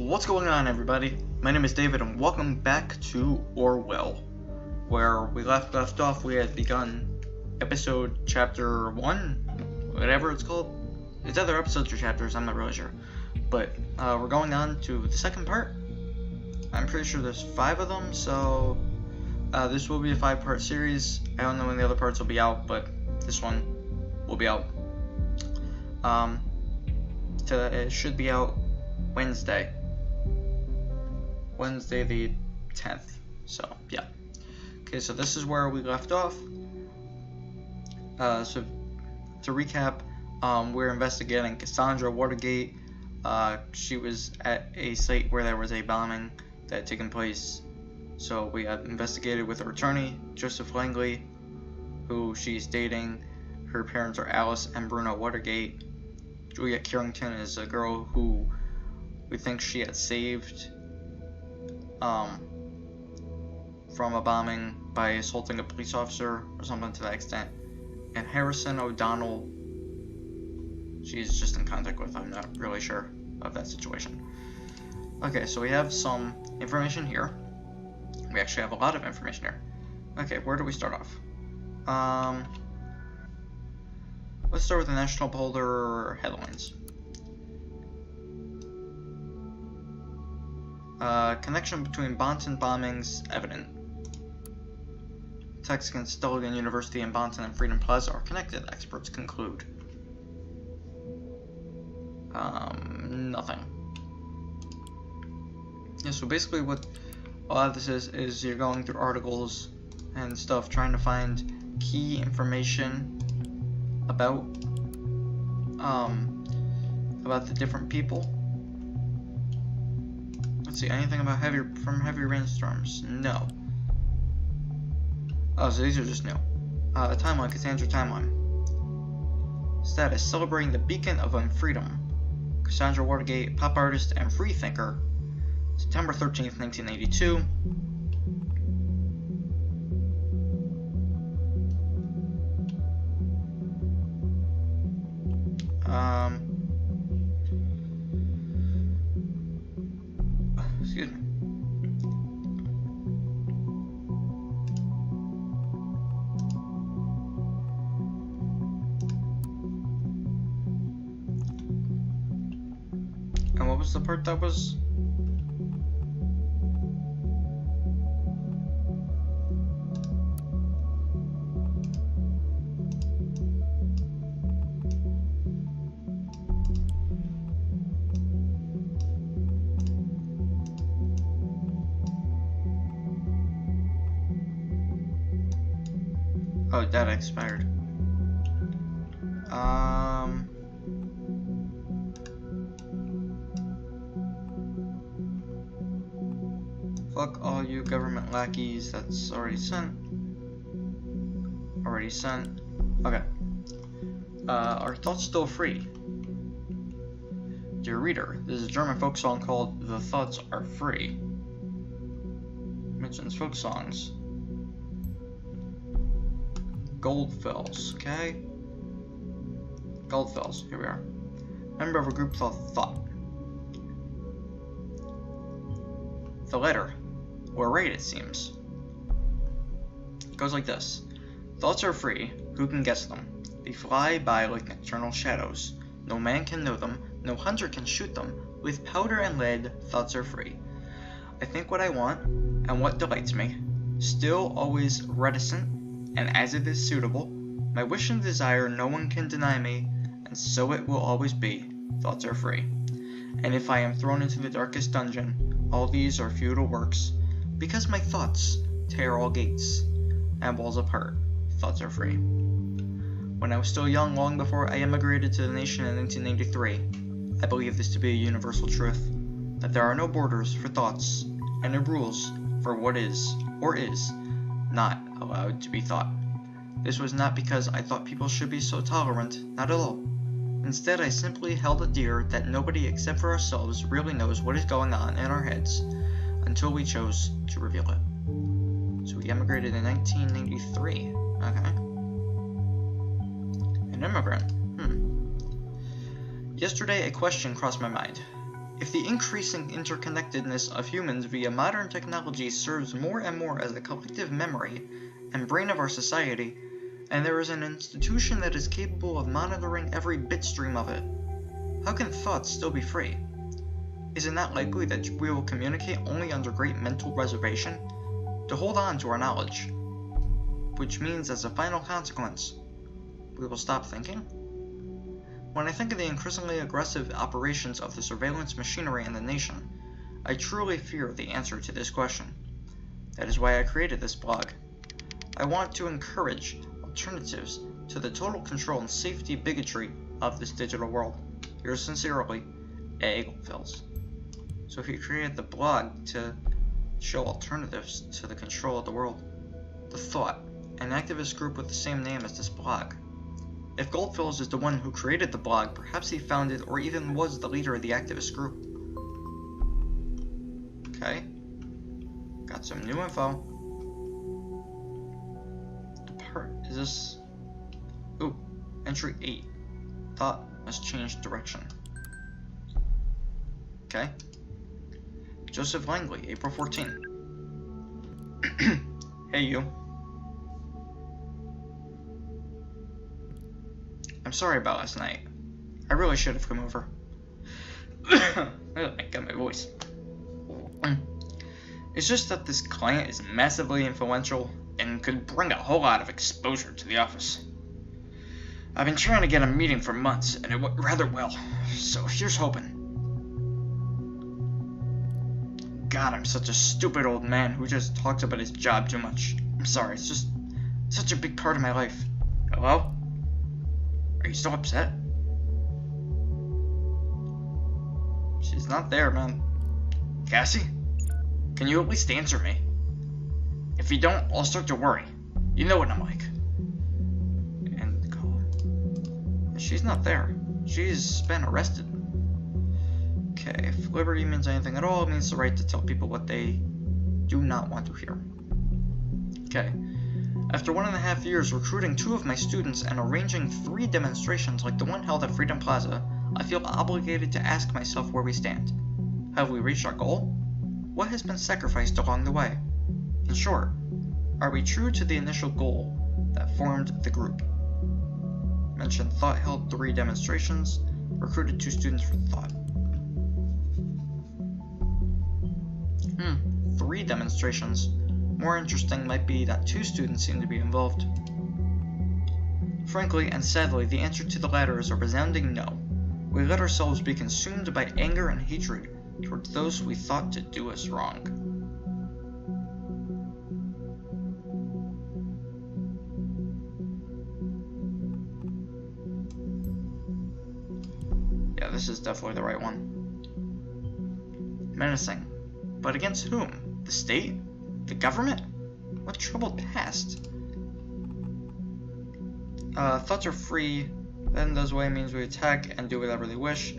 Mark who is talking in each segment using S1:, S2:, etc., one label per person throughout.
S1: What's going on, everybody? My name is David and welcome back to Orwell. Where we left off, we had begun episode chapter 1, whatever it's called. It's either episodes or chapters, I'm not really sure. But we're going on to the second part. I'm pretty sure there's 5 of them, so this will be a 5-part series. I don't know when the other parts will be out, but this one will be out. It should be out Wednesday the 10th. So yeah. Okay, so this is where we left off. So to recap, we're investigating Cassandra Watergate. She was at a site where there was a bombing that had taken place. So we had investigated with her attorney, Joseph Langley, who she's dating. Her parents are Alice and Bruno Watergate. Juliette Carrington is a girl who we think she had saved from a bombing by assaulting a police officer or something to that extent. And Harrison O'Donnell, she's just in contact with. I'm not really sure of that situation. Okay, so we have some information here. We actually have a lot of information here. Okay, where do we start off? Let's start with the National Beholder headlines. Connection between Bonton bombings evident. Attacks against Dulligan University and Bonton and Freedom Plaza are connected, experts conclude. Nothing. Yeah, so basically what a lot of this is you're going through articles and stuff trying to find key information about the different people. Let's see, anything about heavy rainstorms? No. Oh, so these are just new. Timeline, Cassandra timeline. Status, celebrating the beacon of unfreedom. Cassandra Watergate, pop artist and freethinker. September 13th, 1982. Excuse me. And what was the part that was? Oh, data expired. Fuck all you government lackeys. That's already sent. Okay. Are thoughts still free? Dear reader, this is a German folk song called "The Thoughts Are Free." Mentions folk songs. Goldfells, okay? Goldfells, here we are. Member of a group called Thought. The letter, or right it seems, goes like this. Thoughts are free, who can guess them? They fly by like nocturnal shadows. No man can know them, no hunter can shoot them. With powder and lead, thoughts are free. I think what I want, and what delights me. Still always reticent, and as it is suitable, my wish and desire no one can deny me, and so it will always be. Thoughts are free. And if I am thrown into the darkest dungeon, all these are futile works, because my thoughts tear all gates and walls apart. Thoughts are free. When I was still young, long before I emigrated to the nation in 1983, I believed this to be a universal truth, that there are no borders for thoughts, and no rules for what is, or is, not allowed to be thought. This was not because I thought people should be so tolerant, not at all. Instead, I simply held it dear that nobody except for ourselves really knows what is going on in our heads until we chose to reveal it. So we emigrated in 1993. Okay. An immigrant. Yesterday, a question crossed my mind. If the increasing interconnectedness of humans via modern technology serves more and more as the collective memory and brain of our society, and there is an institution that is capable of monitoring every bit stream of it, how can thoughts still be free? Is it not likely that we will communicate only under great mental reservation, to hold on to our knowledge, which means as a final consequence, we will stop thinking? When I think of the increasingly aggressive operations of the surveillance machinery in the nation, I truly fear the answer to this question. That is why I created this blog. I want to encourage alternatives to the total control and safety bigotry of this digital world. Yours sincerely, A. Goldfills. So he created the blog to show alternatives to the control of the world. The Thought, an activist group with the same name as this blog. If Goldfills is the one who created the blog, perhaps he founded or even was the leader of the activist group. Okay. Got some new info. Is this... Ooh, entry 8. Thought must change direction. Okay. Joseph Langley, April 14. Hey you. I'm sorry about last night. I really should have come over. I got my voice. It's just that this client is massively influential and could bring a whole lot of exposure to the office. I've been trying to get a meeting for months, and it went rather well, so here's hoping. God, I'm such a stupid old man who just talks about his job too much. I'm sorry, it's just such a big part of my life. Hello? Are you still upset? She's not there, man. Cassie? Can you at least answer me? If you don't, I'll start to worry. You know what I'm like. End call. She's not there. She's been arrested. Okay, if liberty means anything at all, it means the right to tell people what they do not want to hear. Okay. After 1.5 years recruiting 2 of my students and arranging 3 demonstrations like the one held at Freedom Plaza, I feel obligated to ask myself where we stand. Have we reached our goal? What has been sacrificed along the way? In short, are we true to the initial goal that formed the group? Mentioned Thought held 3 demonstrations, recruited 2 students for Thought. 3 demonstrations. More interesting might be that 2 students seem to be involved. Frankly and sadly, the answer to the latter is a resounding no. We let ourselves be consumed by anger and hatred towards those we thought to do us wrong. Yeah, this is definitely the right one. Menacing. But against whom? The state? The government? What troubled past? Thoughts are free. That in this way means we attack and do whatever they wish.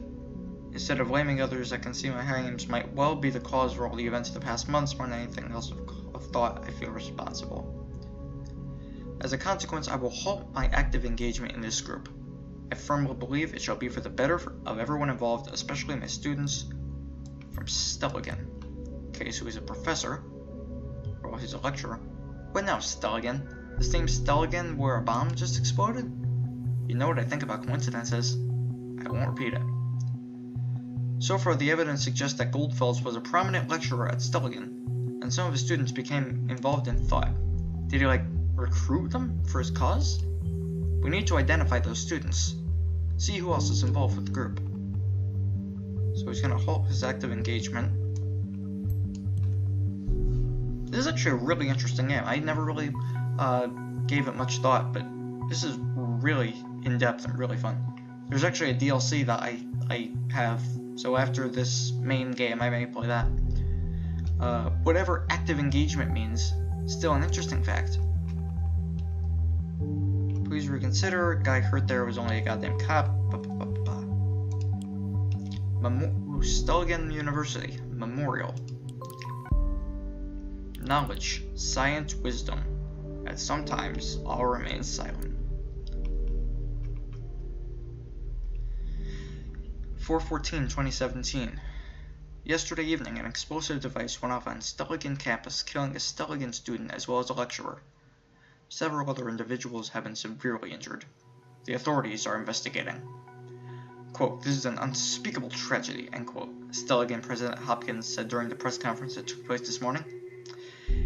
S1: Instead of blaming others, I can see my aims might well be the cause for all the events of the past months more than anything else of thought. I feel responsible. As a consequence, I will halt my active engagement in this group. I firmly believe it shall be for the better of everyone involved, especially my students. From Stelligan. Case who is a professor. Well, he's a lecturer. What now, Stelligan? The same Stelligan where a bomb just exploded? You know what I think about coincidences. I won't repeat it. So far, the evidence suggests that Goldfills was a prominent lecturer at Stelligan, and some of his students became involved in Thought. Did he, recruit them for his cause? We need to identify those students. See who else is involved with the group. So he's going to halt his active engagement. This is actually a really interesting game. I never really gave it much thought, but this is really in-depth and really fun. There's actually a DLC that I have, so after this main game I may play that. Whatever active engagement means, still an interesting fact. Please reconsider. Guy hurt there was only a goddamn cop. Stelligan University Memorial. Knowledge, science, wisdom, and sometimes all remain silent. 4/14/2017. Yesterday evening, an explosive device went off on Stelligan campus, killing a Stelligan student as well as a lecturer. Several other individuals have been severely injured. The authorities are investigating. Quote, "This is an unspeakable tragedy," end quote, Stelligan President Hopkins said during the press conference that took place this morning.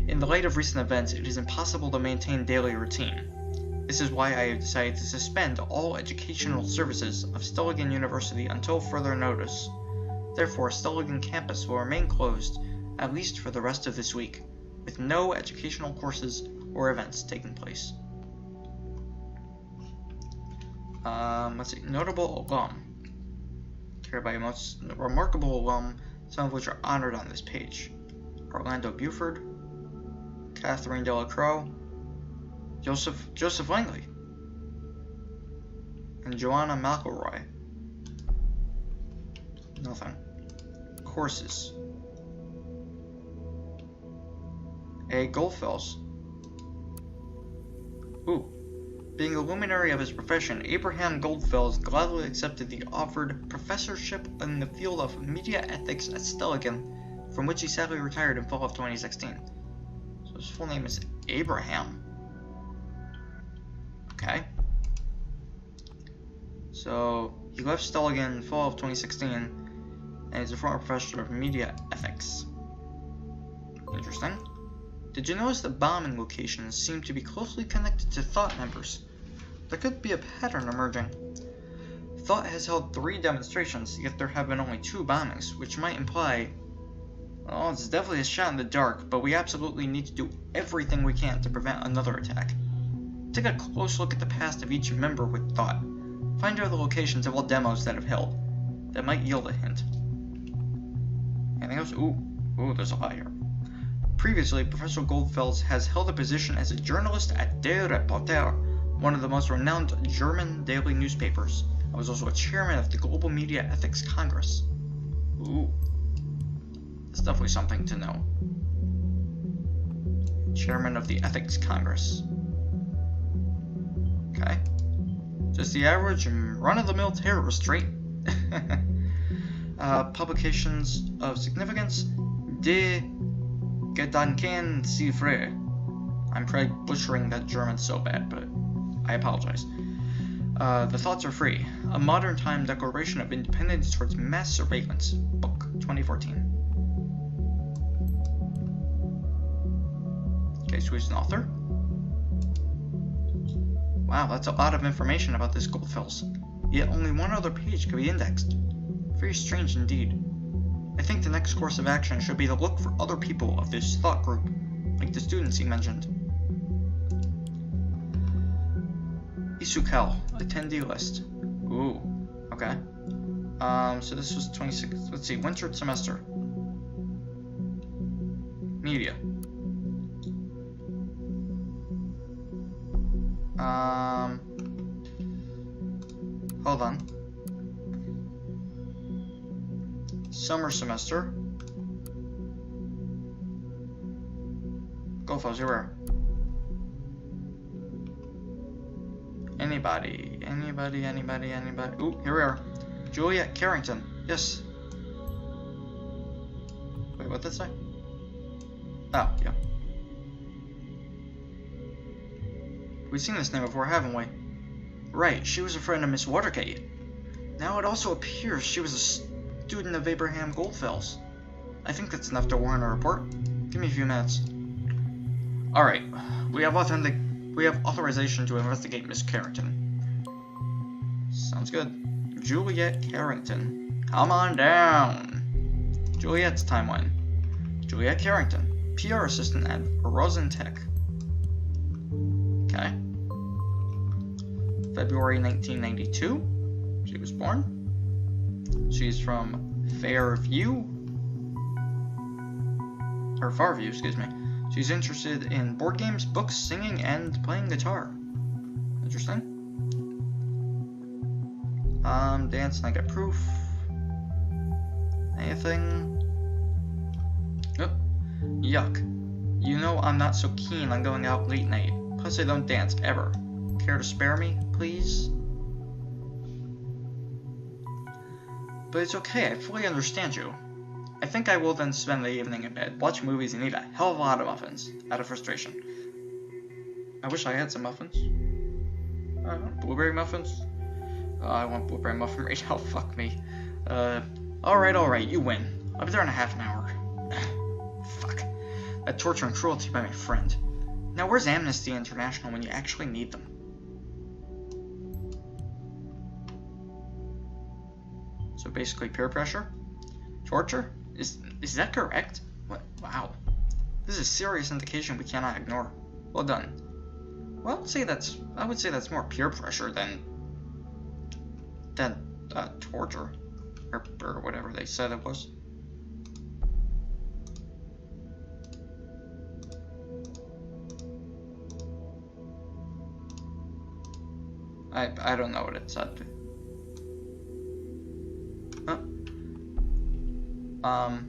S1: "In the light of recent events, it is impossible to maintain daily routine. This is why I have decided to suspend all educational services of Stelligan University until further notice. Therefore, Stelligan campus will remain closed, at least for the rest of this week, with no educational courses or events taking place." Let's see. Notable alum. Here by most remarkable alum, some of which are honored on this page. Orlando Buford, Catherine Delacroix, Joseph Langley, and Joanna McElroy. Nothing. Courses. A. Goldfels. Ooh. Being a luminary of his profession, Abraham Goldfels gladly accepted the offered professorship in the field of media ethics at Stelligan, from which he sadly retired in fall of 2016. So his full name is Abraham. Okay. So he left Stelligan in fall of 2016, and he's a former professor of media ethics. Interesting. Did you notice that bombing locations seem to be closely connected to Thought members? There could be a pattern emerging. Thought has held 3 demonstrations, yet there have been only 2 bombings, which might imply, well, it's definitely a shot in the dark, but we absolutely need to do everything we can to prevent another attack. Take a close look at the past of each member with Thought. Find out the locations of all demos that have held. That might yield a hint. Anything else? Ooh, there's a lot here. Previously, Professor Goldfels has held a position as a journalist at Der Reporter, one of the most renowned German daily newspapers. I was also a chairman of the Global Media Ethics Congress. Ooh. That's definitely something to know. Chairman of the Ethics Congress. Okay. Just the average run-of-the-mill terrorist, right? Publications of significance. De Gedanken Cifre. I'm probably butchering that German so bad, but I apologize. The Thoughts Are Free. A Modern Time Declaration of Independence Towards Mass Surveillance. Book, 2014. Okay, so he's an author. Wow, that's a lot of information about this Goldfels. Yet only one other page can be indexed. Very strange indeed. I think the next course of action should be to look for other people of this thought group, like the students he mentioned. Isukal, attendee list. Ooh, okay. So this was 26, let's see, winter semester. Media. Hold on. Summer semester. Goldfels, you're where? Anybody? Ooh, here we are. Juliette Carrington. Yes. Wait, what did that say? Oh, yeah. We've seen this name before, haven't we? Right, she was a friend of Miss Watergate. Now it also appears she was a student of Abraham Goldfels. I think that's enough to warrant a report. Give me a few minutes. Alright, we have authorization to investigate Miss Carrington. Sounds good. Juliette Carrington. Come on down. Juliette's timeline. Juliette Carrington, PR assistant at Rockin Tech. Okay. February 1992, she was born. She's from Fairview, excuse me. She's interested in board games, books, singing, and playing guitar. Interesting. Dance, and I get proof. Anything? Oh, yuck. You know I'm not so keen on going out late night. Plus I don't dance, ever. Care to spare me, please? But it's okay, I fully understand you. I think I will then spend the evening in bed, watch movies, and eat a hell of a lot of muffins, out of frustration. I wish I had some muffins. Blueberry muffins? I want blueberry muffin right now, fuck me. Alright, you win. I'll be there in a half an hour. Fuck. That torture and cruelty by my friend. Now where's Amnesty International when you actually need them? So basically peer pressure? Torture? Is that correct? What? Wow. This is a serious indication we cannot ignore. Well done. Well, I would say that's more peer pressure than torture. Or whatever they said it was. I don't know what it said. Oh,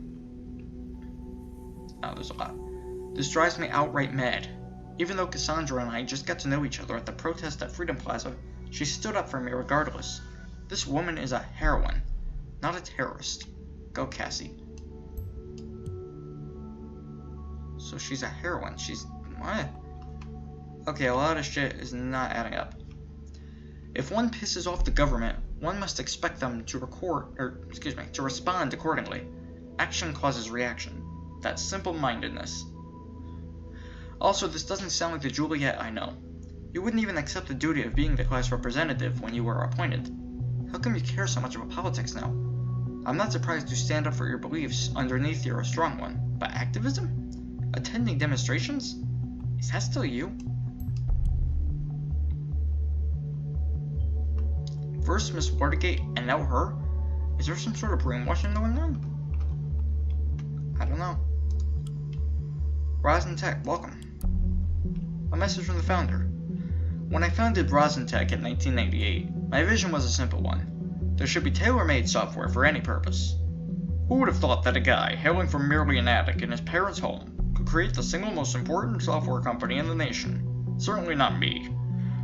S1: there's a lot. This drives me outright mad. Even though Cassandra and I just got to know each other at the protest at Freedom Plaza, she stood up for me regardless. This woman is a heroine, not a terrorist. Go, Cassie. So she's a heroine. She's... what? Okay, a lot of shit is not adding up. If one pisses off the government, one must expect them to to respond accordingly. Action causes reaction. That's simple-mindedness. Also, this doesn't sound like the Juliette I know. You wouldn't even accept the duty of being the class representative when you were appointed. How come you care so much about politics now? I'm not surprised you stand up for your beliefs. Underneath you're a strong one. But activism? Attending demonstrations? Is that still you? First Miss Watergate, and now her? Is there some sort of brainwashing going on? I don't know. Rockin Tech, welcome. A message from the founder. When I founded Rockin Tech in 1998, my vision was a simple one. There should be tailor-made software for any purpose. Who would have thought that a guy hailing from merely an attic in his parents' home could create the single most important software company in the nation? Certainly not me.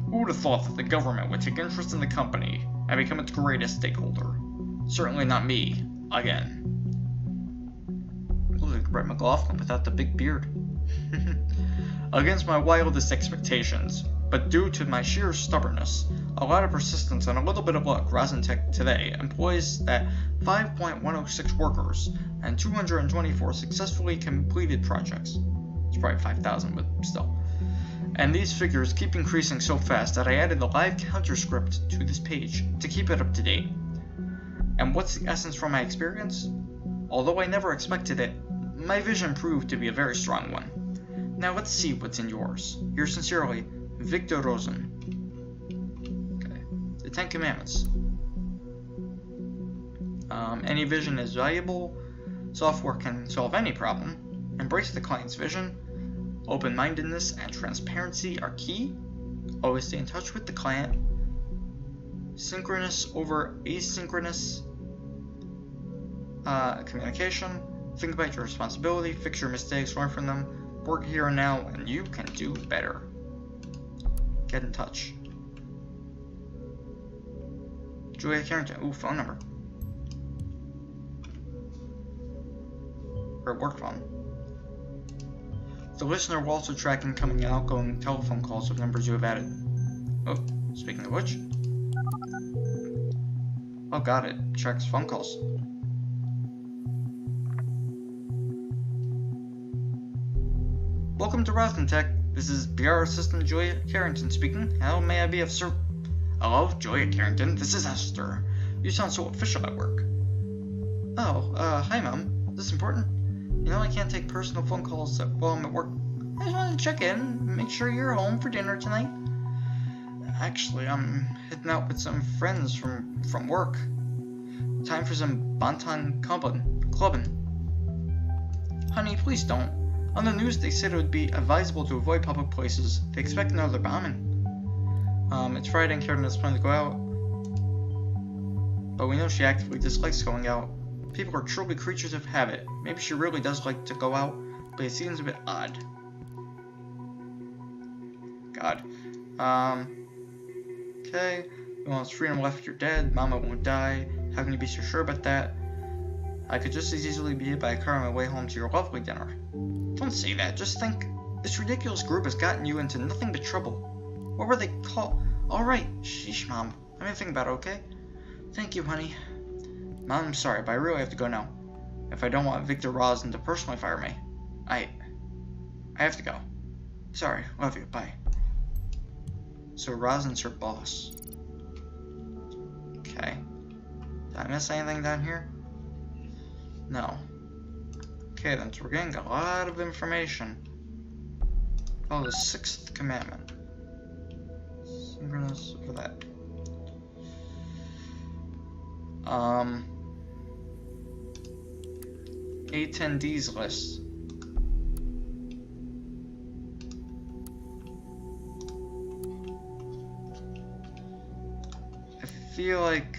S1: Who would have thought that the government would take interest in the company and become its greatest stakeholder? Certainly not me. Again. Looks like Brett McLaughlin without the big beard. Against my wildest expectations, but due to my sheer stubbornness, a lot of persistence, and a little bit of luck, Rockin Tech today employs that 5.106 workers and 224 successfully completed projects. It's probably 5,000, but still. And these figures keep increasing so fast that I added a live counter script to this page to keep it up to date. And what's the essence from my experience? Although I never expected it, my vision proved to be a very strong one. Now let's see what's in yours. Yours sincerely, Victor Rosen. Okay. The 10 Commandments. Any vision is valuable. Software can solve any problem. Embrace the client's vision. Open-mindedness and transparency are key. Always stay in touch with the client. Synchronous over asynchronous communication. Think about your responsibility. Fix your mistakes. Learn from them. Work here and now, and you can do better. Get in touch. Juliette Carrington. Ooh, phone number. Her work phone. The listener will also track incoming and outgoing telephone calls of numbers you have added. Oh, speaking of which. Oh, got it. Tracks phone calls. Welcome to Rockin Tech. This is PR Assistant Juliette Carrington speaking. How may I be of service? Hello, Juliette Carrington. This is Esther. You sound so official at work. Oh, hi, Mom. Is this important? You know I can't take personal phone calls while I'm at work. I just wanted to check in, make sure you're home for dinner tonight. Actually, I'm heading out with some friends from work. Time for some Bonton clubbing. Honey, please don't. On the news, they said it would be advisable to avoid public places. They expect another bombing. It's Friday and Karen is planning to go out. But we know she actively dislikes going out. People are truly creatures of habit. Maybe she really does like to go out, but it seems a bit odd. God. Okay. You want freedom left, you're dead. Mama won't die. How can you be so sure about that? I could just as easily be hit by a car on my way home to your lovely dinner. Don't say that, just think. This ridiculous group has gotten you into nothing but trouble. What were they called? Alright, sheesh, Mom. Let me think about it, okay? Thank you, honey. Mom, I'm sorry, but I really have to go now. If I don't want Victor Rosen to personally fire me. I have to go. Sorry, love you, bye. So Rosen's her boss. Okay. Did I miss anything down here? No. Okay then, so we're getting a lot of information. Oh, the 6th commandment. Synchronous for that. Attendees list. I feel like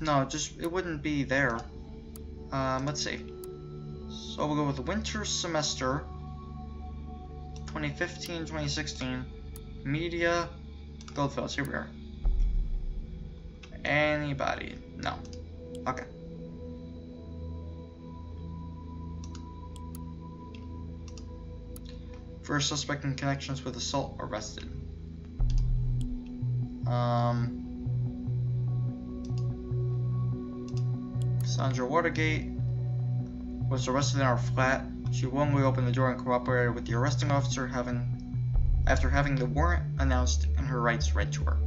S1: no, just it wouldn't be there. Let's see. So we'll go with the winter semester 2015-2016 media Goldfields. Here we are. Anybody? No. Okay. First suspect in connections with assault arrested. Cassandra Watergate was arrested in our flat. She willingly opened the door and cooperated with the arresting officer after having the warrant announced and her rights read to her.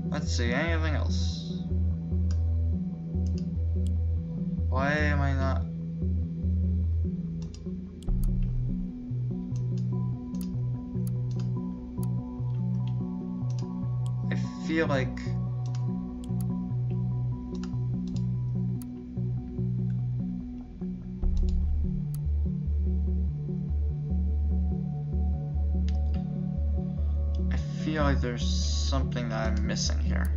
S1: Let's see, anything else? Why am I not? I feel like there's something that I'm missing here.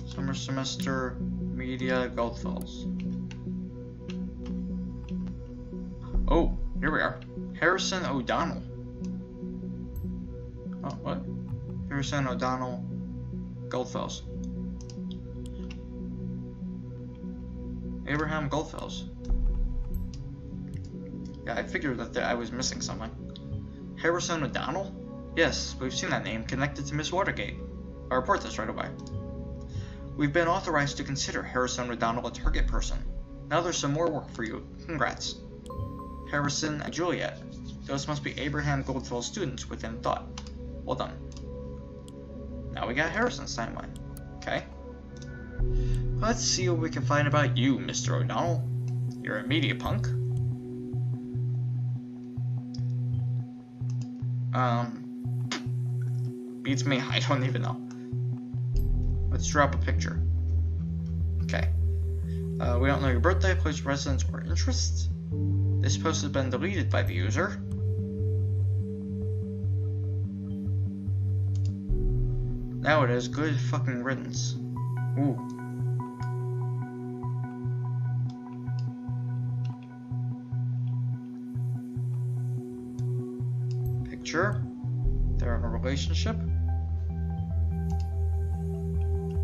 S1: Summer semester media Goldfields. Oh, here we are. Harrison O'Donnell. Oh, what? Harrison O'Donnell Goldfields. Abraham Goldfields. Yeah, I figured that I was missing something. Harrison O'Donnell? Yes, we've seen that name connected to Miss Watergate. I'll report this right away. We've been authorized to consider Harrison O'Donnell a target person. Now there's some more work for you. Congrats. Harrison and Juliette. Those must be Abraham Goldfield's students within thought. Well done. Now we got Harrison's timeline. Okay. Let's see what we can find about you, Mr. O'Donnell. You're a media punk. Beats me, I don't even know. Let's drop a picture. Okay. We don't know your birthday, place of residence, or interests. This post has been deleted by the user. Now it is good fucking riddance. Ooh. Picture. They're in a relationship.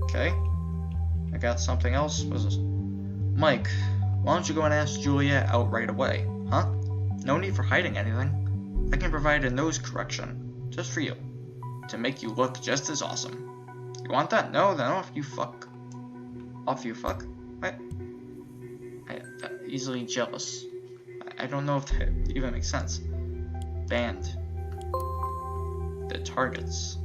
S1: Okay. I got something else. What's this? Mike, why don't you go and ask Juliette out right away, huh? No need for hiding anything. I can provide a nose correction, just for you, to make you look just as awesome. You want that? No? Then off you fuck. Off you fuck? What? I'm easily jealous. I don't know if that even makes sense. Banned. The targets.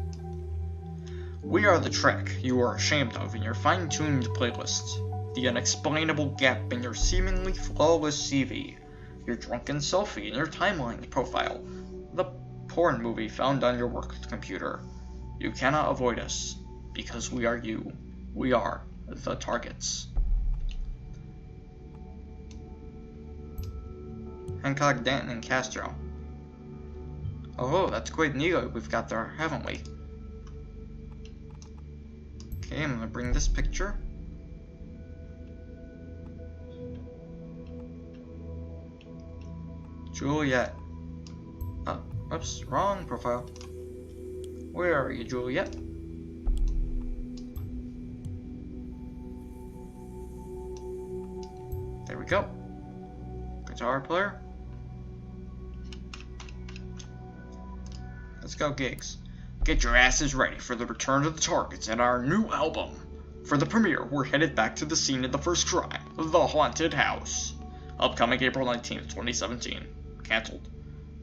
S1: We are the track you are ashamed of in your fine-tuned playlist. The unexplainable gap in your seemingly flawless CV. your drunken selfie in your timeline profile, the porn movie found on your work computer. You cannot avoid us, because we are you. We are the targets. Hancock, Danton, and Castro. Oh, that's quite an ego we've got there, haven't we? Okay, I'm gonna bring this picture. Juliette. Oh, oops, wrong profile. Where are you, Juliette? There we go. Guitar player. Let's go, gigs. Get your asses ready for the return of the targets and our new album. For the premiere, we're headed back to the scene of the first crime, the haunted house. Upcoming April 19th, 2017. Cancelled.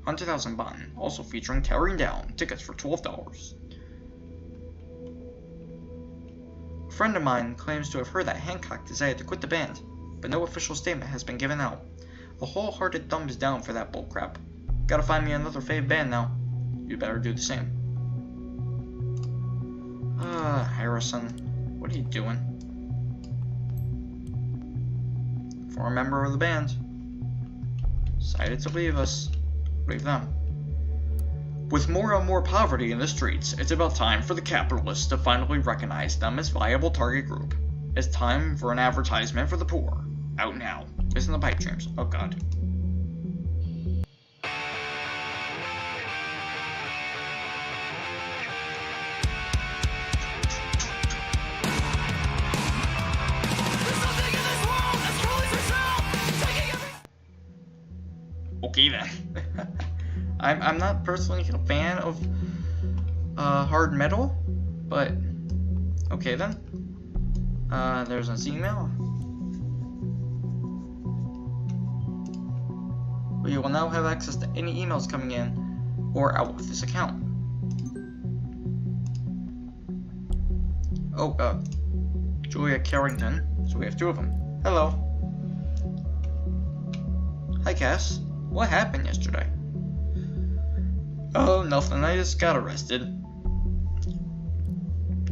S1: 100,000 baht, also featuring Tearing Down, tickets for $12. A friend of mine claims to have heard that Hancock decided to quit the band, but no official statement has been given out. A wholehearted thumbs down for that bullcrap. Gotta find me another fave band now. You better do the same. Harrison, what are you doing? Former member of the band. Decided to leave us. Leave them. With more and more poverty in the streets, it's about time for the capitalists to finally recognize them as viable target group. It's time for an advertisement for the poor. Out now. Listen to pipe dreams. Oh god. Okay then. I'm not personally a fan of hard metal, but okay then. There's an email. You will now have access to any emails coming in or out of this account. Oh, Juliette Carrington. So we have two of them. Hello. Hi, Cass. What happened yesterday? Oh, nothing. I just got arrested.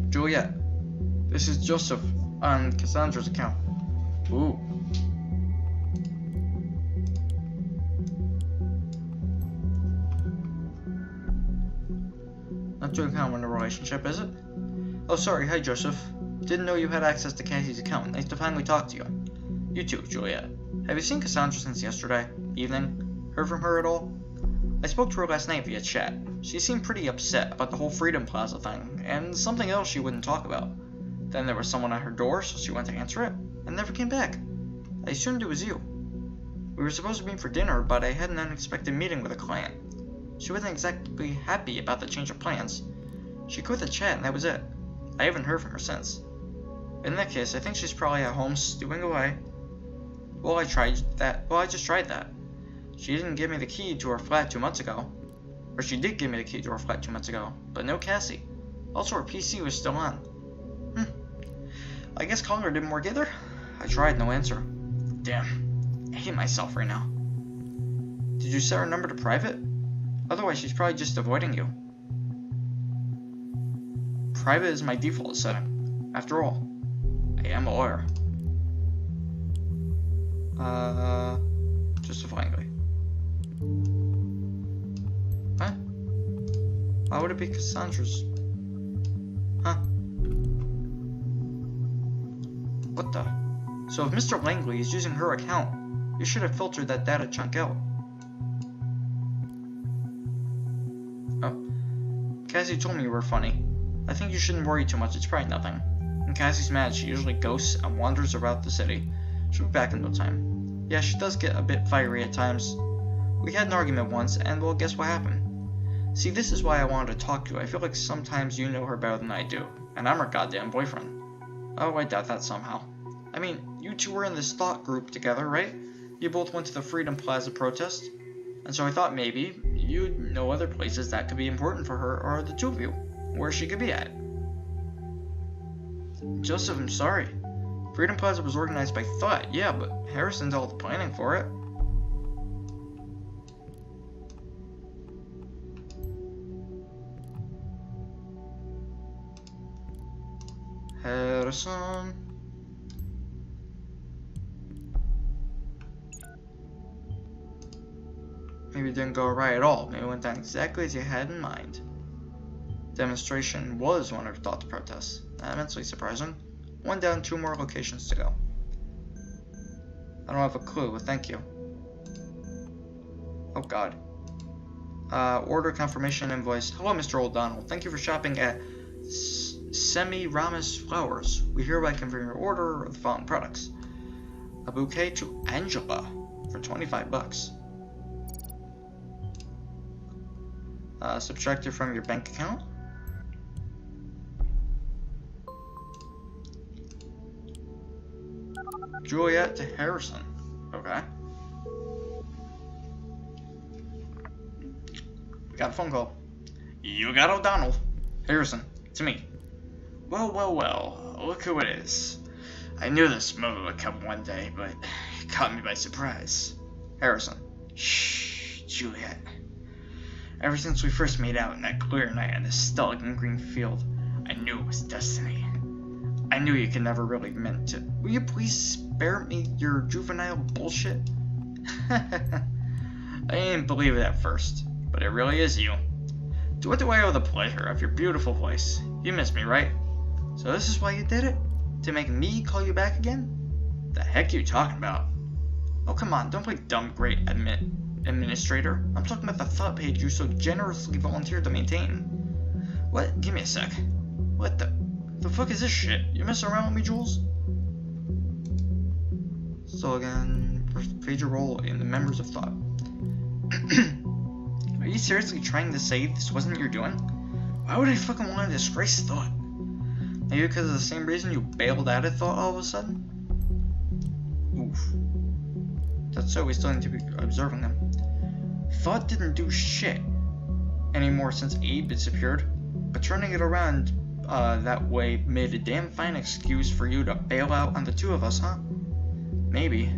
S1: Juliette, this is Joseph on Cassandra's account. Ooh. Not your account in a relationship, is it? Oh, sorry. Hi, Joseph. Didn't know you had access to Cassie's account. Nice to finally talk to you. You too, Juliette. Have you seen Cassandra since yesterday evening? Heard from her at all? I spoke to her last night via chat. She seemed pretty upset about the whole Freedom Plaza thing, and something else she wouldn't talk about. Then there was someone at her door, so she went to answer it, and never came back. I assumed it was you. We were supposed to meet for dinner, but I had an unexpected meeting with a client. She wasn't exactly happy about the change of plans. She quit the chat, and that was it. I haven't heard from her since. In that case, I think she's probably at home stewing away. Well, I just tried that. She didn't give me the key to her flat 2 months ago. Or she did give me the key to her flat 2 months ago, but no Cassie. Also, her PC was still on. I guess calling her didn't work either. I tried, no answer. Damn, I hate myself right now. Did you set her number to private? Otherwise, she's probably just avoiding you. Private is my default setting. After all, I am a lawyer. Justifyingly. Huh? Why would it be Cassandra's? Huh? What the? So if Mr. Langley is using her account, you should have filtered that data chunk out. Oh. Cassie told me you were funny. I think you shouldn't worry too much, it's probably nothing. When Cassie's mad, she usually ghosts and wanders about the city. She'll be back in no time. Yeah, she does get a bit fiery at times. We had an argument once, and well, guess what happened? See, this is why I wanted to talk to you. I feel like sometimes you know her better than I do, and I'm her goddamn boyfriend. Oh, I doubt that somehow. I mean, you two were in this thought group together, right? You both went to the Freedom Plaza protest, and so I thought maybe you'd know other places that could be important for her, or the two of you, where she could be at. Joseph, I'm sorry. Freedom Plaza was organized by Thought, yeah, but Harrison did all the planning for it. Harrison. Maybe it didn't go right at all. Maybe it went down exactly as you had in mind. Demonstration was one of your thought protests. Immensely surprising. One down, 2 more locations to go. I don't have a clue, but thank you. Oh god. Order confirmation invoice. Hello, Mr. O'Donnell. Thank you for shopping at Semiramis Flowers. We hereby confirm your order of the following products. A bouquet to Angela for $25. Subtracted from your bank account. Juliette to Harrison. Okay. We got a phone call. You got O'Donnell. Harrison, it's me. Well, well, well. Look who it is. I knew this moment would come one day, but it caught me by surprise. Harrison. Shh, Juliette. Ever since we first made out in that clear night in the stalking green field, I knew it was destiny. I knew you could never really meant to. Will you please spare me your juvenile bullshit? I didn't believe it at first, but it really is you. To what do I owe the pleasure of your beautiful voice? You miss me, right? So this is why you did it? To make me call you back again? The heck are you talking about? Oh, come on, don't play dumb great administrator. I'm talking about the thought page you so generously volunteered to maintain. What? Give me a sec. What the fuck is this shit? You messing around with me, Jules? So again, page your role in the members of thought. Are you seriously trying to say this wasn't your doing? Why would I fucking want to disgrace thought? Maybe because of the same reason you bailed out of thought all of a sudden? Oof. That's so, we still need to be observing them. Thought didn't do shit anymore since Abe disappeared, but turning it around that way made a damn fine excuse for you to bail out on the 2 of us, huh? Maybe.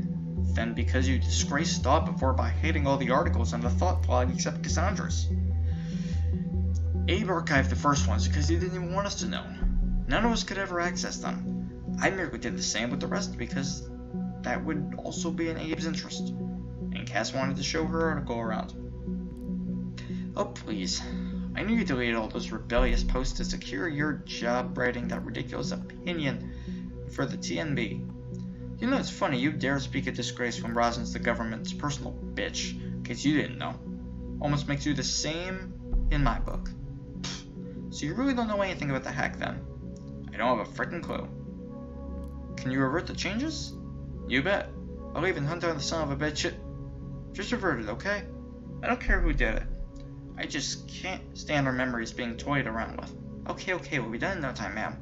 S1: Then because you disgraced Thought before by hating all the articles on the Thought blog except Cassandra's. Abe archived the first ones because he didn't even want us to know. None of us could ever access them. I merely did the same with the rest because that would also be in Abe's interest. And Cass wanted to show her article around. Oh please. I knew you deleted all those rebellious posts to secure your job writing that ridiculous opinion for the TNB. You know, it's funny you dare speak a disgrace when Rosin's the government's personal bitch, in case you didn't know. Almost makes you the same in my book. So you really don't know anything about the hack then? I don't have a freaking clue. Can you revert the changes? You bet. I'll even hunt down the son of a bitch. Just revert it, okay? I don't care who did it. I just can't stand our memories being toyed around with. Okay, we'll be done in no time, ma'am.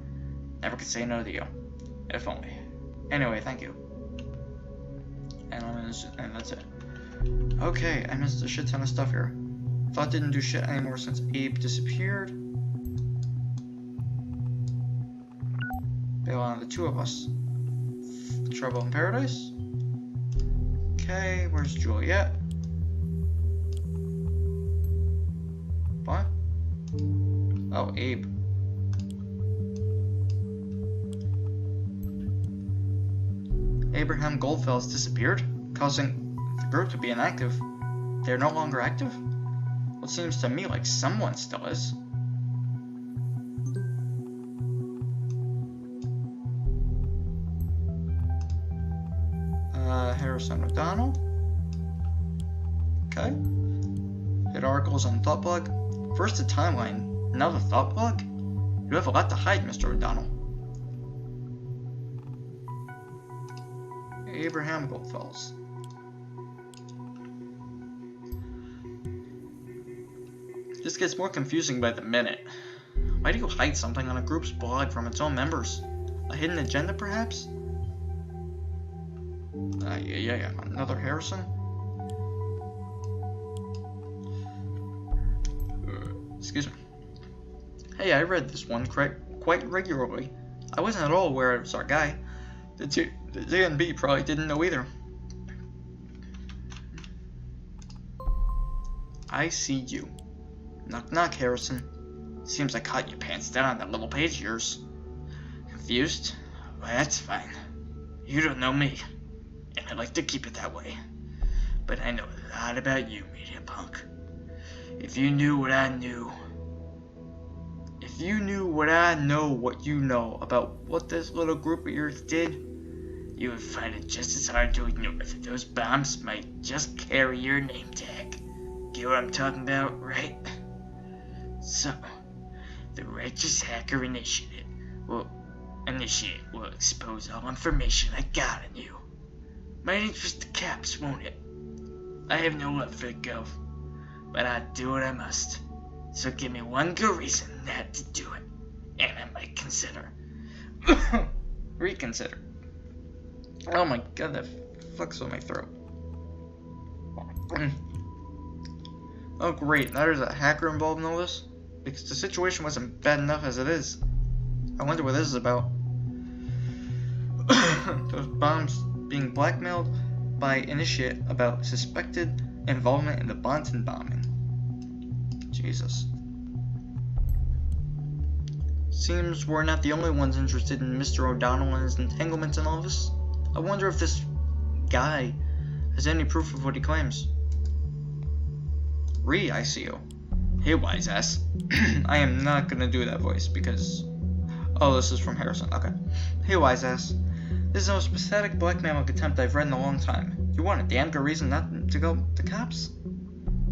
S1: Never could say no to you. If only. Anyway, thank you. And that's it. Okay, I missed a shit ton of stuff here. Thought didn't do shit anymore since Abe disappeared. Bail on the 2 of us. Trouble in Paradise. Okay, where's Juliette? What? Oh, Abe. Abraham Goldfell's disappeared, causing the group to be inactive. They're no longer active? Well, it seems to me like someone still is. Harrison O'Donnell. Okay. Hit articles on Thought Blog. First the timeline, now the Thought Blog? You have a lot to hide, Mr. O'Donnell. Abraham Goldfells. This gets more confusing by the minute. Why do you hide something on a group's blog from its own members? A hidden agenda, perhaps? Yeah. Another Harrison? Excuse me. Hey, I read this one quite regularly. I wasn't at all aware it was our guy. The DNB probably didn't know either. I see you. Knock knock, Harrison. Seems I caught you pants down on that little page of yours. Confused? Well, that's fine. You don't know me, and I like to keep it that way. But I know a lot about you, media punk. If you knew what I knew, if you knew what I know, what you know about what this little group of yours did, you would find it just as hard to ignore that those bombs might just carry your name tag. Get what I'm talking about, right? So, the Righteous Hacker Initiative will expose all information I got on you. Might interest the cops, won't it? I have no love for the Gov, but I'd do what I must. So give me one good reason not to do it, and I might consider. Reconsider. Oh my god, that fucks with my throat. Oh great, now there's a hacker involved in all this? Because the situation wasn't bad enough as it is. I wonder what this is about. Those bombs being blackmailed by Initiate about suspected involvement in the Bonton bombing. Jesus. Seems we're not the only ones interested in Mr. O'Donnell and his entanglements in all this. I wonder if this guy has any proof of what he claims. I see you. Hey, wise ass. I am not gonna do that voice because... Oh, this is from Harrison. Okay. Hey, wise ass. This is the most pathetic blackmailing attempt I've read in a long time. You want a damn good reason not to go to cops?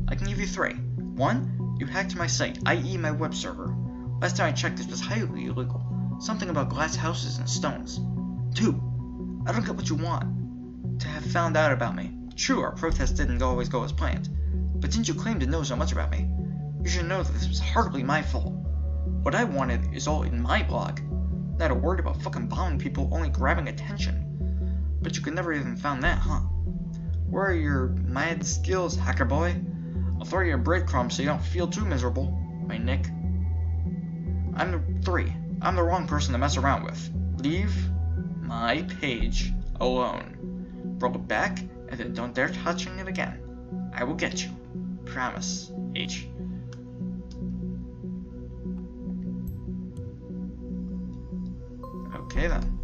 S1: I can give you 3. 1, you hacked my site, i.e. my web server. Last time I checked, this was highly illegal. Something about glass houses and stones. 2, I don't get what you want to have found out about me. True, our protest didn't always go as planned. But didn't you claim to know so much about me? You should know that this was hardly my fault. What I wanted is all in my blog. Not a word about fucking bombing people, only grabbing attention. But you could never even found that, huh? Where are your mad skills, hacker boy? I'll throw you a breadcrumb so you don't feel too miserable, my Nick. I'm 3. I'm the wrong person to mess around with. Leave my page alone. Roll it back, and then don't dare touching it again. I will get you. Promise, H. Okay then.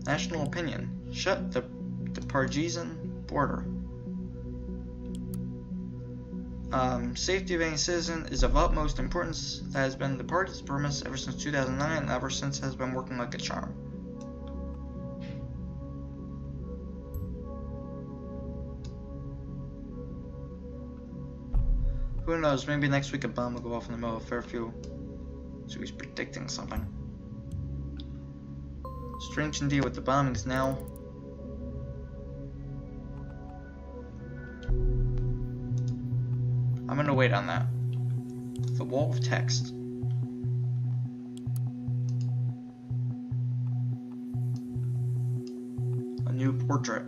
S1: National opinion. Shut the Parisian border. Safety of any citizen is of utmost importance. That has been the party's premise ever since 2009, and ever since has been working like a charm. Who knows, maybe next week a bomb will go off in the middle of Fairfield. So he's predicting something. Strange indeed with the bombings now. I'm gonna wait on that. The wall of text. A new portrait.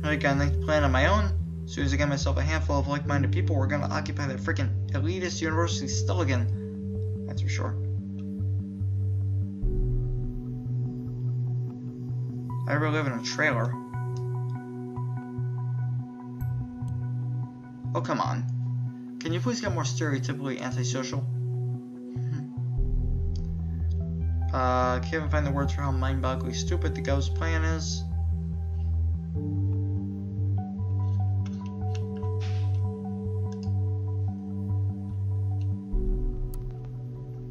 S1: I got a plan on my own. As soon as I get myself a handful of like-minded people, we're gonna occupy that freaking elitist university still again. That's for sure. I ever live in a trailer. Oh, come on. Can you please get more stereotypically antisocial? Can't even find the words for how mind-bogglingly stupid the Gov's plan is.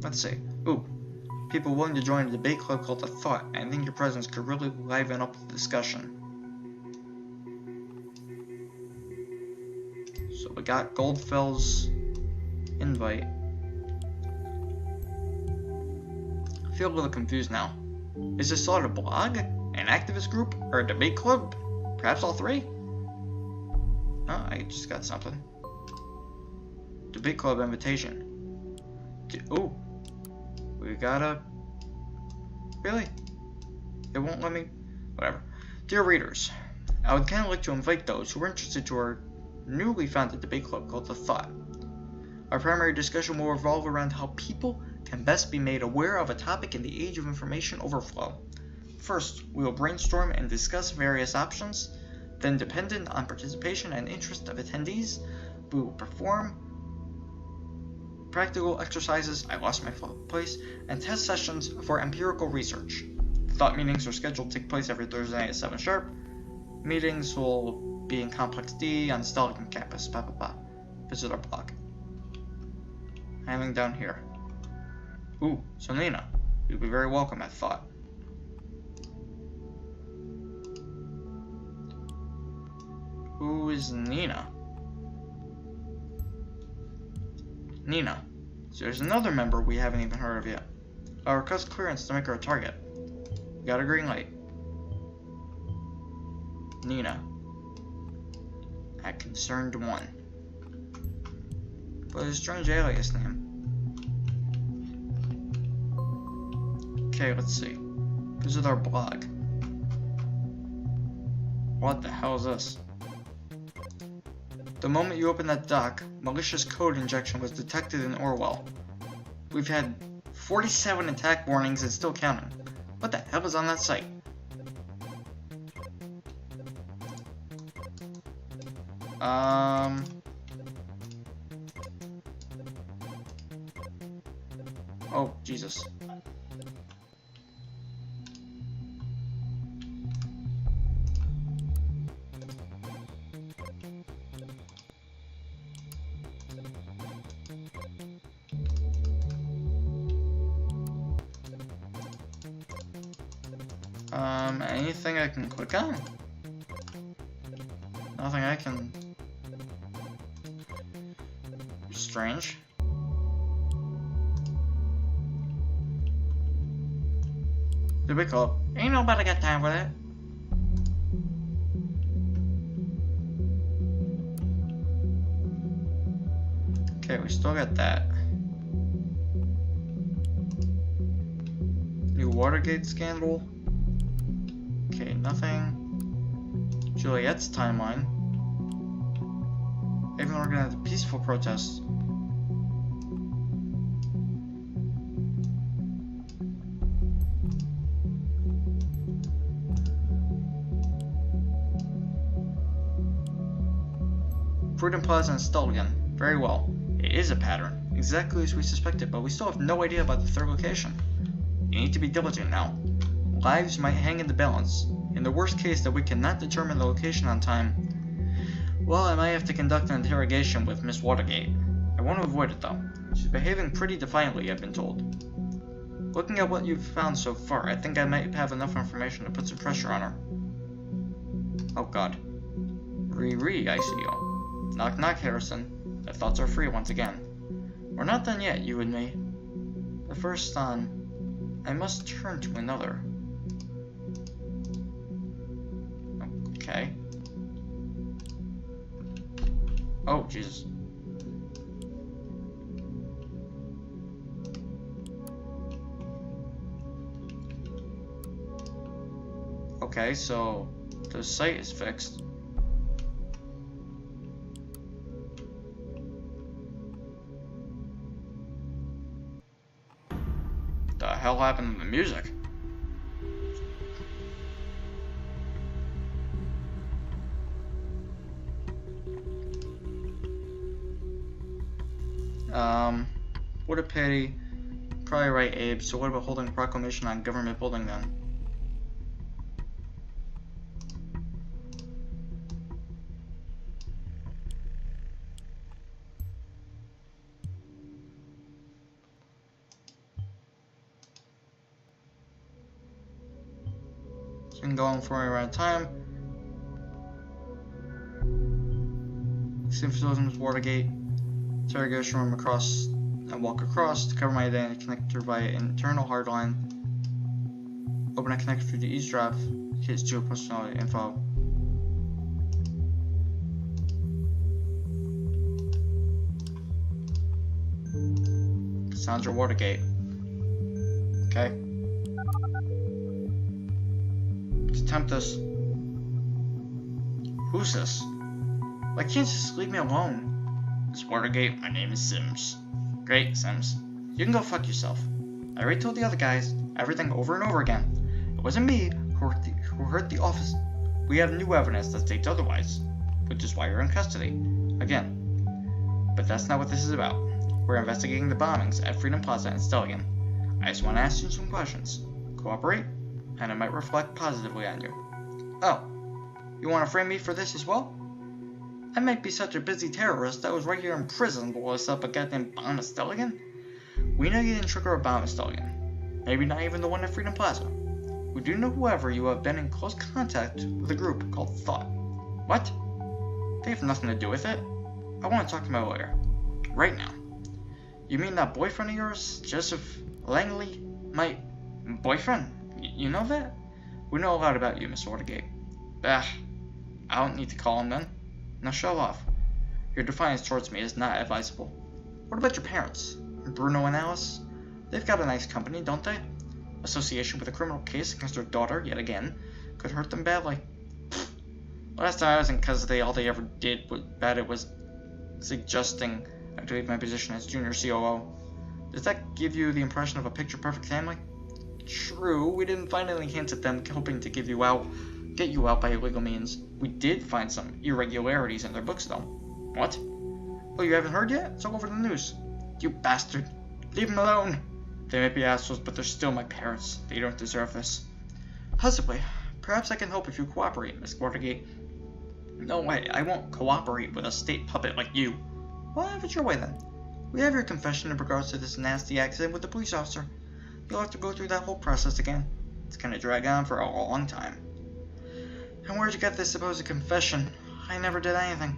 S1: Let's see. Ooh. People willing to join a debate club called The Thought. I think your presence could really liven up the discussion. So we got Goldfell's invite. I feel a little confused now. Is this sort of a blog? An activist group? Or a debate club? Perhaps all 3? Oh, I just got something. Debate club invitation. Ooh. We gotta... Really? It won't let me... Whatever. Dear readers, I would kind of like to invite those who are interested to our newly founded debate club called The Thought. Our primary discussion will revolve around how people can best be made aware of a topic in the age of information overflow. First, we will brainstorm and discuss various options. Then, dependent on participation and interest of attendees, Boo. Perform practical exercises, I lost my place, and test sessions for empirical research. Thought meetings are scheduled to take place every Thursday at 7 sharp. Meetings will be in Complex D on Stelligan campus. Blah, blah, blah. Visit our blog. Hanging down here. Ooh, so Nina. You'll be very welcome at Thought. Who is Nina? Nina. So there's another member we haven't even heard of yet. I'll request clearance to make her a target. Got a green light. Nina. At Concerned 1. But a strange alias name. Okay, let's see. Visit our blog. What the hell is this? The moment you open that doc, malicious code injection was detected in Orwell. We've had 47 attack warnings and still counting. What the hell is on that site? Oh, Jesus. Anything I can click on? Nothing I can... Strange. Did we call? Ain't nobody got time for that. Okay, we still got that. New Watergate scandal. Okay, nothing. Juliette's timeline. Even organized a peaceful protest. Prudent Plaza and Stelligan. Very well. It is a pattern. Exactly as we suspected, but we still have no idea about the third location. You need to be diligent now. Lives might hang in the balance. In the worst case that we cannot determine the location on time, well, I might have to conduct an interrogation with Miss Watergate. I want to avoid it though. She's behaving pretty defiantly, I've been told. Looking at what you've found so far, I think I might have enough information to put some pressure on her. Oh god. Riri, I see you. Knock knock, Harrison. The thoughts are free once again. We're not done yet, you and me. The first I must turn to another. Okay. Oh, Jesus. Okay, so the site is fixed. The hell happened to the music? What a pity. Probably right, Abe. So what about holding a proclamation on government building then? It's been going for around time. Symphonisms, Watergate. Interrogation room across and walk across to cover my identity connector via internal hardline. Open a connector through the eavesdrop. His geopersonality info. Cassandra Watergate. Okay. Let's attempt this. Who's this? Why can't you just leave me alone? It's Watergate, my name is Sims. Great, Sims. You can go fuck yourself. I already told the other guys everything over and over again. It wasn't me who hurt the office. We have new evidence that states otherwise, which is why you're in custody. Again. but that's not what this is about. We're investigating the bombings at Freedom Plaza and Stelligan. I just want to ask you some questions. Cooperate, and it might reflect positively on you. Oh, you want to frame me for this as well? I might be such a busy terrorist that was right here in prison while I set up a goddamn bomb at Stelligan. We know you didn't trigger a bomb at Stelligan. Maybe not even the one at Freedom Plaza. We do know, however, you have been in close contact with a group called Thought. What? They have nothing to do with it. I want to talk to my lawyer. Right now. You mean that boyfriend of yours, Joseph Langley? My boyfriend? You know that? We know a lot about you, Miss Watergate. Bah. I don't need to call him then. Now show off. Your defiance towards me is not advisable. What about your parents? Bruno and Alice? They've got a nice company, don't they? Association with a criminal case against their daughter, yet again, could hurt them badly. Last time I was in custody, all they ever did was bad it was suggesting I leave my position as junior COO. Does that give you the impression of a picture-perfect family? True, we didn't find any hints at them hoping to get you out by illegal means. We did find some irregularities in their books, though. What? Oh, you haven't heard yet? It's all over the news. You bastard. Leave them alone. They may be assholes, but they're still my parents. They don't deserve this. Possibly. Perhaps I can help if you cooperate, Miss Watergate. No way, I won't cooperate with a state puppet like you. Well, have it your way then. We have your confession in regards to this nasty accident with the police officer. You'll have to go through that whole process again. It's gonna drag on for a long time. And where'd you get this supposed confession? I never did anything.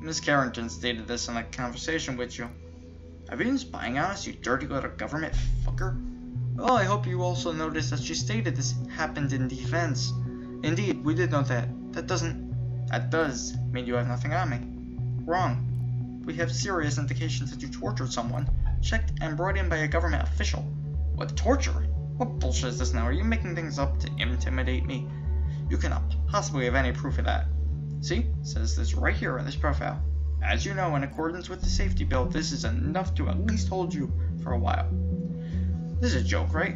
S1: Miss Carrington stated this in a conversation with you. Have you been spying on us, you dirty little government fucker? Well, I hope you also noticed that she stated this happened in defense. Indeed, we did know that. That does mean you have nothing on me. Wrong. We have serious indications that you tortured someone, checked and brought in by a government official. What torture? What bullshit is this now? Are you making things up to intimidate me? You cannot possibly have any proof of that. See? It says this right here in this profile. As you know, in accordance with the safety bill, this is enough to at least hold you for a while. This is a joke, right?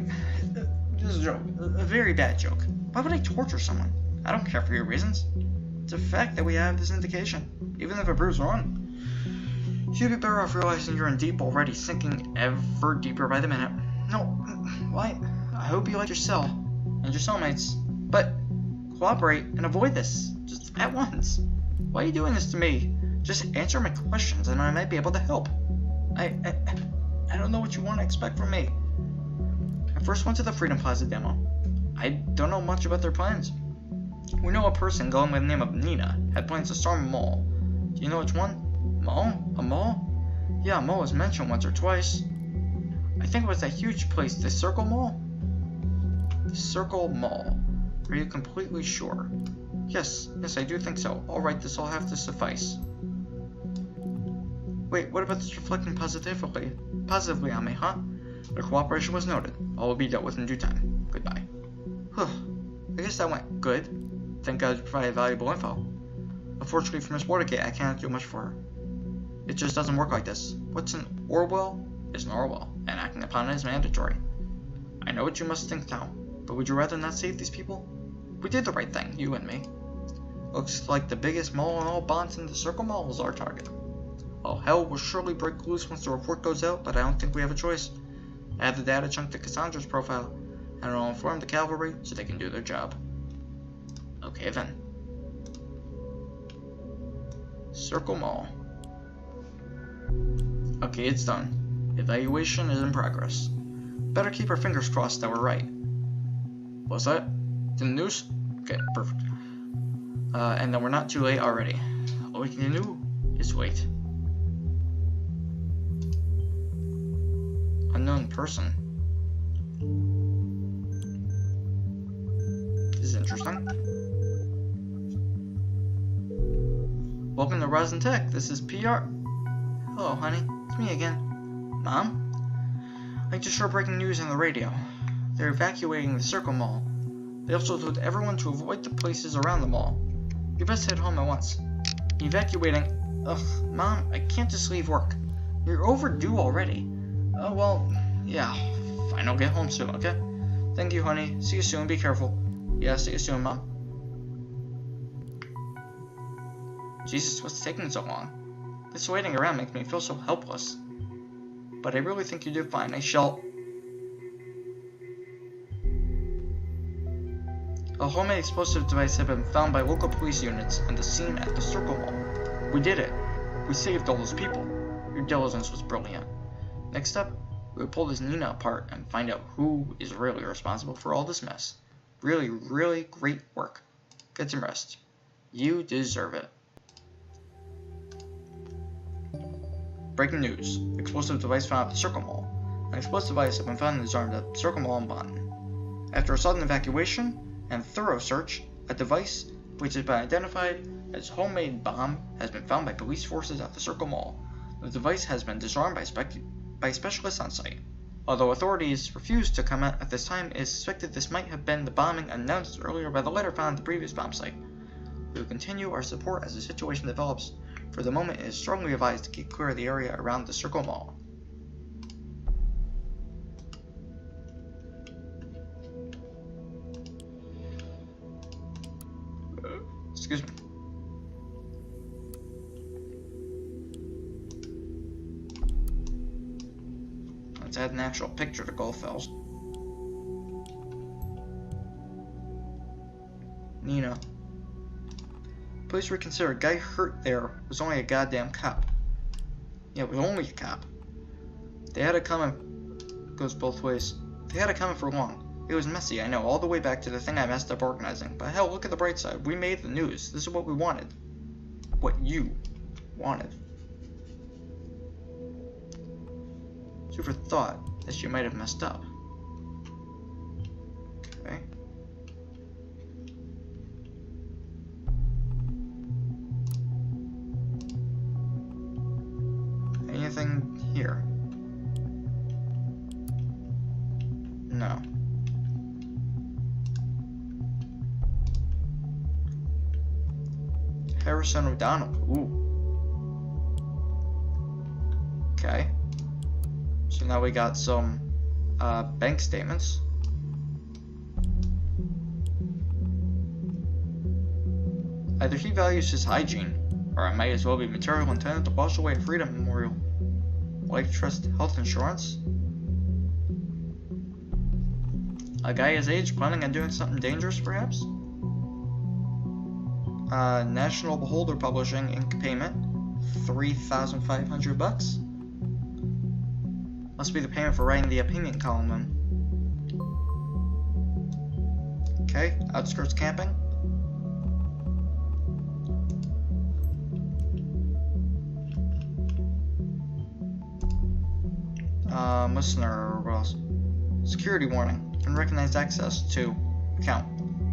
S1: This is a joke. A very bad joke. Why would I torture someone? I don't care for your reasons. It's a fact that we have this indication, even if it proves wrong. You'd be better off realizing you're in deep already, sinking ever deeper by the minute. No, why? I hope you like your cell and your cellmates, but cooperate and avoid this, just at once. Why are you doing this to me? Just answer my questions and I might be able to help. I don't know what you want to expect from me. I first went to the Freedom Plaza demo. I don't know much about their plans. We know a person going by the name of Nina had plans to storm a mall. Do you know which one? Mall? A mall? Yeah, a mall was mentioned once or twice. I think it was that huge place, the Circle Mall? The Circle Mall. Are you completely sure? Yes, I do think so. Alright, this will have to suffice. Wait, what about this reflecting positively on me, huh? Their cooperation was noted. All will be dealt with in due time. Goodbye. Huh. I guess that went good. Thank God you provided valuable info. Unfortunately for Miss Watergate, I cannot do much for her. It just doesn't work like this. What's an Orwell is an Orwell, and acting upon it is mandatory. I know what you must think now, but would you rather not save these people? We did the right thing, you and me. Looks like the biggest mall in all bonds in the Circle Mall is our target. Oh, hell will surely break loose once the report goes out, but I don't think we have a choice. I have the data chunked to Cassandra's profile, and I'll inform the cavalry so they can do their job. Okay then. Circle Mall. Okay, it's done. Evaluation is in progress. Better keep our fingers crossed that we're right. What's that? In the news? Okay, perfect. And then we're not too late already. All we can do is wait. Unknown person. This is interesting. Welcome to Rockin Tech. This is PR. Hello, honey. It's me again. Mom? I just heard breaking news on the radio. They're evacuating the Circle Mall. They also told everyone to avoid the places around the mall. You best head home at once. Evacuating? Ugh, Mom, I can't just leave work. You're overdue already. Oh, well, yeah. Fine, I'll get home soon, okay? Thank you, honey. See you soon. Be careful. Yeah, see you soon, Mom. Jesus, what's taking so long? This waiting around makes me feel so helpless. But I really think you did fine. I shall... A homemade explosive device had been found by local police units on the scene at the Circle Mall. We did it. We saved all those people. Your diligence was brilliant. Next up, we will pull this Nina apart and find out who is really responsible for all this mess. Really, really great work. Get some rest. You deserve it. Breaking news. Explosive device found at the Circle Mall. An explosive device has been found and disarmed at the Circle Mall in Bonn. After a sudden evacuation and thorough search, a device, which has been identified as homemade bomb, has been found by police forces at the Circle Mall. The device has been disarmed by specialists on site. Although authorities refused to comment at this time, it is suspected this might have been the bombing announced earlier by the letter found at the previous bomb site. We will continue our support as the situation develops. For the moment, it is strongly advised to keep clear of the area around the Circle Mall. Excuse me. Let's add an actual picture to Goldfell's. Nina. Please reconsider. Guy hurt there was only a goddamn cop. Yeah, it was only a cop. They had it coming. Goes both ways. They had it coming for long. It was messy, I know, all the way back to the thing I messed up organizing. But hell, look at the bright side. We made the news. This is what we wanted. What you wanted. You ever thought that you might have messed up? Okay. Anything here? No. Harrison O'Donnell. Ooh. Okay. So now we got some bank statements. Either he values his hygiene, or it might as well be material intended to wash away a Freedom Memorial. Life Trust Health Insurance. A guy his age planning on doing something dangerous, perhaps? National Beholder Publishing Inc. payment, $3,500. Must be the payment for writing the opinion column then. Okay, outskirts camping. Listener, what else? Security warning. Unrecognized access to account.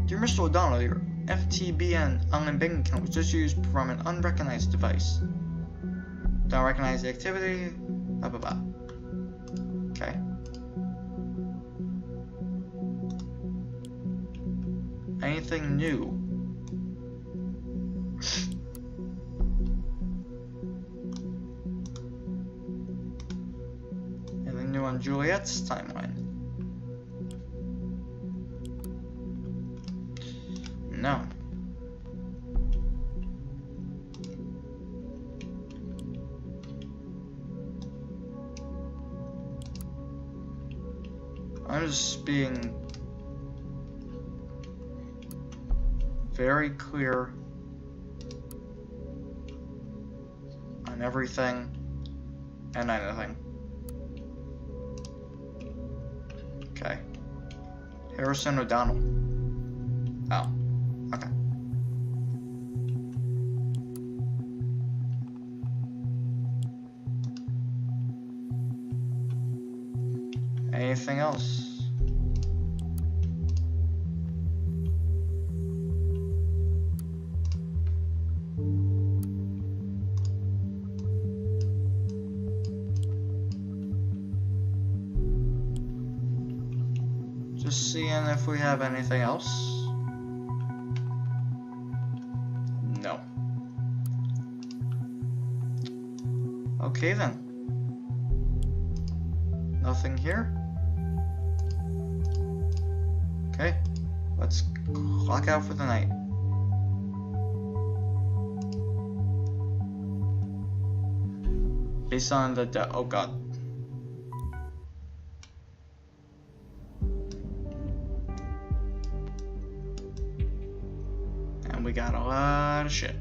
S1: Dear Mr. O'Donnell, your FTBN online banking account was just used from an unrecognized device. Don't recognize the activity. Blah blah blah. Okay. Anything new? Anything new on Juliette's timeline? No. I'm just being very clear on everything and anything. Okay. Harrison O'Donnell. Oh. Okay. Anything else? Just seeing if we have anything else. No. Okay then. Nothing here? Okay. Let's clock out for the night. Based on the oh god. And we got a lot of shit.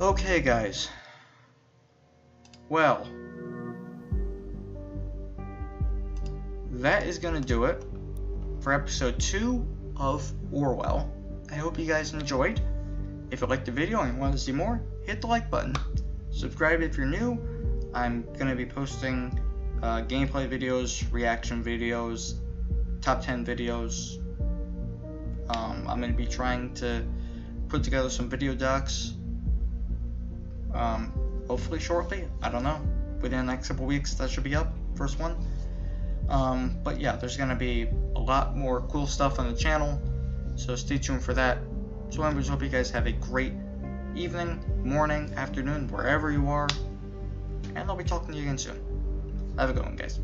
S1: Okay, guys. Well, that is gonna do it for episode 2 of Orwell. I hope you guys enjoyed. If you liked the video and want to see more, hit the like button. Subscribe if you're new. I'm gonna be posting gameplay videos, reaction videos, top 10 videos. I'm gonna be trying to put together some video docs. Hopefully shortly. I don't know. Within the next couple weeks, that should be up. First one. But yeah, there's gonna be a lot more cool stuff on the channel, so stay tuned for that. So anyways, hope you guys have a great evening, morning, afternoon, wherever you are, and I'll be talking to you again soon. Have a good one, guys.